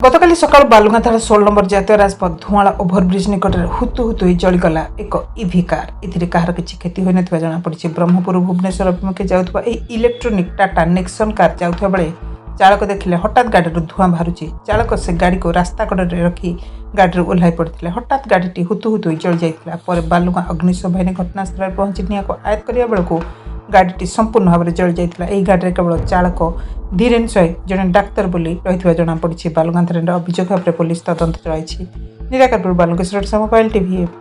गतकाली सकाळ बालुगांथार 16 नंबर जातीय राजपथ धुआला ओभरब्रिज निकट में हुतु हुतु जलीगला एक इभि कार एथिरे कहार किछि क्षति होई नथिबा जणा पड़िछि। ब्रह्मपुर भुवनेश्वर अभिमुखे जाउथबा ए इलेक्ट्रोनिक टाटा नेक्सन कार जाउथबा बेले चालक देखिले हठात गाड़ी धुआं बाहरुछि। चालक से गाड़ी को रास्ता कड़े रखी गाड़ी ओह्लाई पड़ते हठात गाड़ी हुतु हुतु जली जाइतिला। पर बालुगां अग्निशम बाहिनी घटनास्थल पहुंची निया को आयत्त करिया बेलकु गाड़ी संपूर्ण भाव में जली जाइतिला। एही गाड़ी केवल चालक धीरेन सय जड़े डाक्तर बोली रही जना पड़ी। बालुगां थाना अभियोग भाव में पुलिस तदंत चलाई। Nirakarpur Balukeshwar mobile TV.